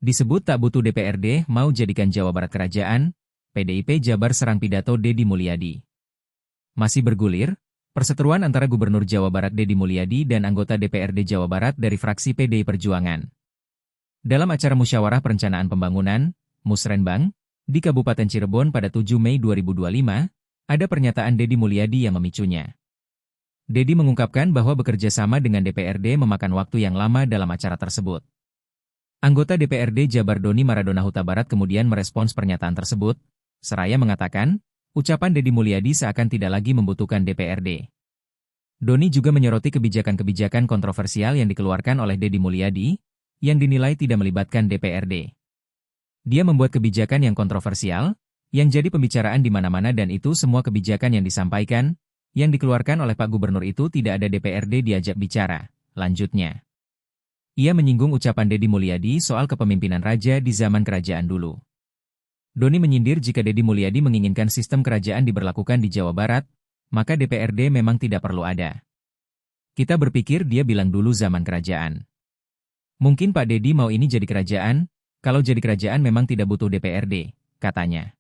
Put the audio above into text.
Disebut tak butuh DPRD, mau jadikan Jawa Barat kerajaan, PDIP Jabar serang pidato Deddy Mulyadi. Masih bergulir, perseteruan antara Gubernur Jawa Barat Deddy Mulyadi dan anggota DPRD Jawa Barat dari fraksi PDI Perjuangan. Dalam acara Musyawarah Perencanaan Pembangunan, Musrenbang, di Kabupaten Cirebon pada 7 Mei 2025, ada pernyataan Deddy Mulyadi yang memicunya. Deddy mengungkapkan bahwa bekerja sama dengan DPRD memakan waktu yang lama dalam acara tersebut. Anggota DPRD Jabar Doni Maradona Huta Barat kemudian merespons pernyataan tersebut, seraya mengatakan, ucapan Deddy Mulyadi seakan tidak lagi membutuhkan DPRD. Doni juga menyoroti kebijakan-kebijakan kontroversial yang dikeluarkan oleh Deddy Mulyadi, yang dinilai tidak melibatkan DPRD. Dia membuat kebijakan yang kontroversial, yang jadi pembicaraan di mana-mana dan itu semua kebijakan yang disampaikan, yang dikeluarkan oleh Pak Gubernur itu tidak ada DPRD diajak bicara, lanjutnya. Ia menyinggung ucapan Deddy Mulyadi soal kepemimpinan raja di zaman kerajaan dulu. Doni menyindir jika Deddy Mulyadi menginginkan sistem kerajaan diberlakukan di Jawa Barat, maka DPRD memang tidak perlu ada. Kita berpikir dia bilang dulu zaman kerajaan. Mungkin Pak Deddy mau ini jadi kerajaan, kalau jadi kerajaan memang tidak butuh DPRD, katanya.